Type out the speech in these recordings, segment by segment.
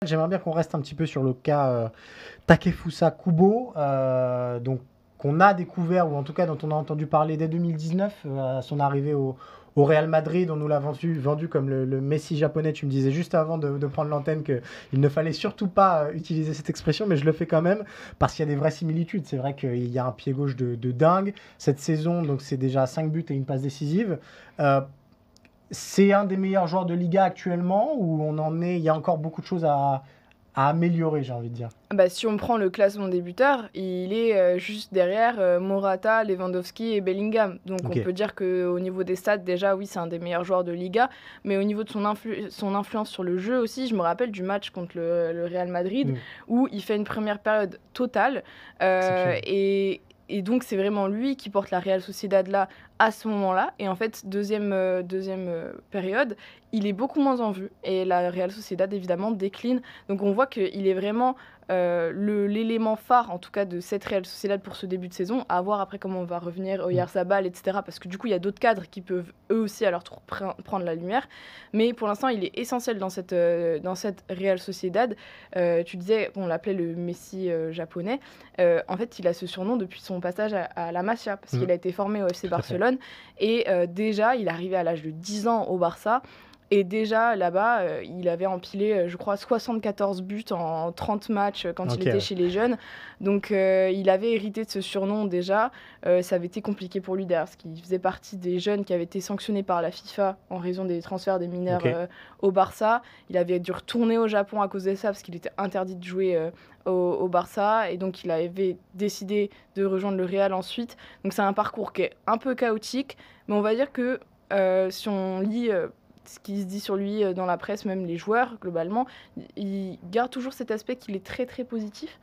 J'aimerais bien qu'on reste un petit peu sur le cas Takefusa Kubo, donc qu'on a découvert, ou en tout cas dont on a entendu parler dès 2019, à son arrivée au Real Madrid. On nous l'a vendu comme le Messi japonais. Tu me disais juste avant de prendre l'antenne qu'il ne fallait surtout pas utiliser cette expression, mais je le fais quand même parce qu'il y a des vraies similitudes. C'est vrai qu'il y a un pied gauche de dingue. Cette saison, donc c'est déjà 5 buts et une passe décisive. C'est un des meilleurs joueurs de Liga actuellement, où on en est, il y a encore beaucoup de choses à améliorer, j'ai envie de dire. Bah, si on prend le classement des buteurs, il est juste derrière Morata, Lewandowski et Bellingham. Donc on peut dire qu'au niveau des stats, déjà, oui, c'est un des meilleurs joueurs de Liga. Mais au niveau de son influence sur le jeu aussi, je me rappelle du match contre le Real Madrid, où il fait une première période totale. Et donc, c'est vraiment lui qui porte la Real Sociedad là, à ce moment-là. Et en fait, deuxième période, il est beaucoup moins en vue. Et la Real Sociedad, évidemment, décline. Donc, on voit qu'il est vraiment l'élément phare, en tout cas, de cette Real Sociedad pour ce début de saison. À voir après comment on va revenir, Oyarzabal, etc. Parce que du coup, il y a d'autres cadres qui peuvent, eux aussi, à leur tour prendre la lumière. Mais pour l'instant, il est essentiel dans cette Real Sociedad. Tu disais, on l'appelait le Messi japonais. En fait, il a ce surnom depuis son passage à la Masia, parce qu'il a été formé au FC Barcelone. Et déjà, il est arrivé à l'âge de 10 ans au Barça. Et déjà, là-bas, il avait empilé, je crois, 74 buts en 30 matchs quand il était chez les jeunes. Donc, il avait hérité de ce surnom déjà. Ça avait été compliqué pour lui derrière, parce qu'il faisait partie des jeunes qui avaient été sanctionnés par la FIFA en raison des transferts des mineurs au Barça. Il avait dû retourner au Japon à cause de ça, parce qu'il était interdit de jouer au Barça. Et donc, il avait décidé de rejoindre le Real ensuite. Donc, c'est un parcours qui est un peu chaotique. Mais on va dire que si on lit ce qui se dit sur lui dans la presse, même les joueurs, globalement, il garde toujours cet aspect qu'il est très, très positif.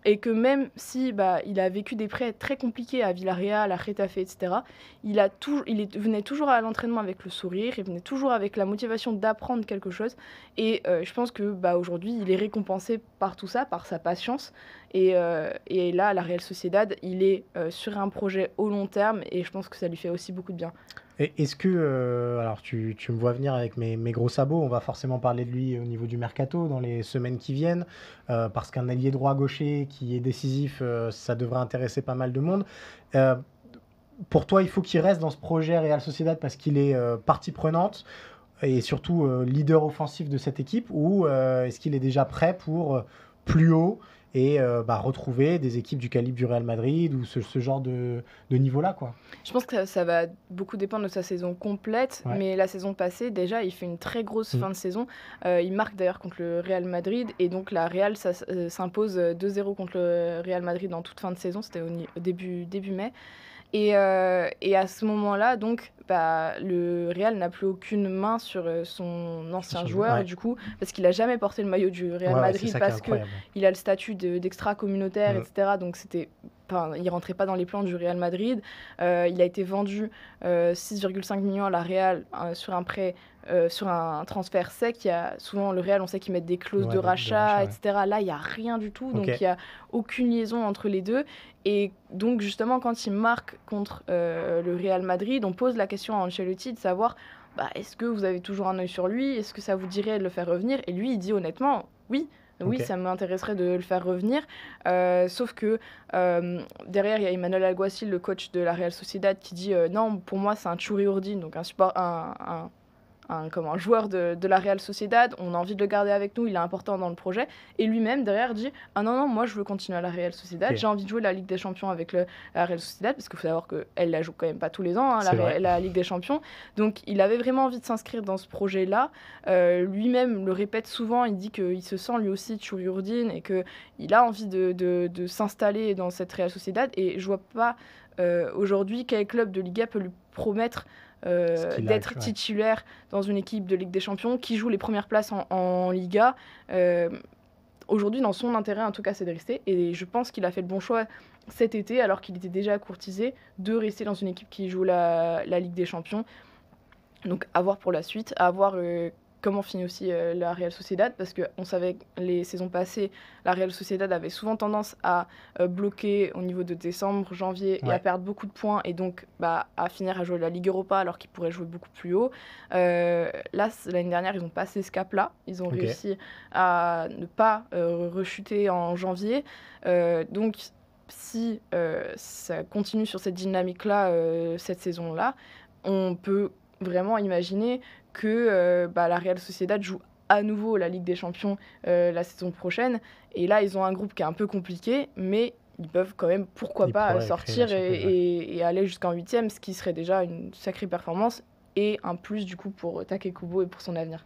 Et que même si il a vécu des prêts très compliqués à Villarreal, à Getafe, etc., venait toujours à l'entraînement avec le sourire, il venait toujours avec la motivation d'apprendre quelque chose. Et je pense que aujourd'hui, il est récompensé par tout ça, par sa patience. Et là, à la Real Sociedad, il est sur un projet au long terme, et je pense que ça lui fait aussi beaucoup de bien. Est-ce que, alors tu me vois venir avec mes gros sabots, on va forcément parler de lui au niveau du mercato dans les semaines qui viennent, parce qu'un ailier droit-gaucher qui est décisif, ça devrait intéresser pas mal de monde. Pour toi, il faut qu'il reste dans ce projet Real Sociedad parce qu'il est partie prenante et surtout leader offensif de cette équipe, ou est-ce qu'il est déjà prêt pour plus haut et retrouver des équipes du calibre du Real Madrid ou ce genre de niveau-là, quoi? Je pense que ça va beaucoup dépendre de sa saison complète, mais la saison passée, déjà, il fait une très grosse fin de saison. Il marque d'ailleurs contre le Real Madrid, et donc la Real s'impose 2-0 contre le Real Madrid en toute fin de saison, c'était au début mai. Et à ce moment-là, donc, le Real n'a plus aucune main sur son ancien joueur, du coup, parce qu'il n'a jamais porté le maillot du Real Madrid, parce qu'il a le statut d'extra-communautaire, etc. Donc, il ne rentrait pas dans les plans du Real Madrid. Il a été vendu 6,5 millions à la Real sur un prêt, sur un transfert sec. Il y a souvent, le Real, on sait qu'ils mettent des clauses de rachat, etc. Là, il n'y a rien du tout, donc il n'y a aucune liaison entre les deux. Et donc, justement, quand il marque contre le Real Madrid, on pose la question à Ancelotti de savoir est-ce que vous avez toujours un œil sur lui ? Est-ce que ça vous dirait de le faire revenir ? Et lui, il dit honnêtement, oui, ça m'intéresserait de le faire revenir. Sauf que derrière, il y a Emmanuel Alguacil, le coach de la Real Sociedad, qui dit non, pour moi, c'est un Tchouri-Urdin, donc un joueur de la Real Sociedad, on a envie de le garder avec nous, il est important dans le projet. Et lui-même, derrière, dit non, moi je veux continuer à la Real Sociedad, j'ai envie de jouer la Ligue des Champions avec la Real Sociedad, parce qu'il faut savoir qu'elle la joue quand même pas tous les ans, la Ligue des Champions. Donc il avait vraiment envie de s'inscrire dans ce projet-là. Lui-même le répète souvent, il dit qu'il se sent lui aussi Tchouri-Urdin et qu'il a envie de s'installer dans cette Real Sociedad. Et je vois pas aujourd'hui quel club de Liga peut lui promettre d'être titulaire dans une équipe de Ligue des Champions qui joue les premières places en Liga. Aujourd'hui, dans son intérêt, en tout cas, c'est de rester. Et je pense qu'il a fait le bon choix cet été, alors qu'il était déjà courtisé, de rester dans une équipe qui joue la Ligue des Champions. Donc, à voir pour la suite, à voir comment finit aussi la Real Sociedad, parce qu'on savait que les saisons passées, la Real Sociedad avait souvent tendance à bloquer au niveau de décembre, janvier, et à perdre beaucoup de points, et donc à finir à jouer la Ligue Europa alors qu'ils pourraient jouer beaucoup plus haut. Là, l'année dernière, ils ont passé ce cap-là. Ils ont réussi à ne pas rechuter en janvier. Donc, si ça continue sur cette dynamique-là, cette saison-là, on peut vraiment imaginer que la Real Sociedad joue à nouveau la Ligue des Champions la saison prochaine. Et là, ils ont un groupe qui est un peu compliqué, mais ils peuvent quand même, pourquoi pas, sortir et aller jusqu'en 8e, ce qui serait déjà une sacrée performance et un plus du coup pour Take Kubo et pour son avenir.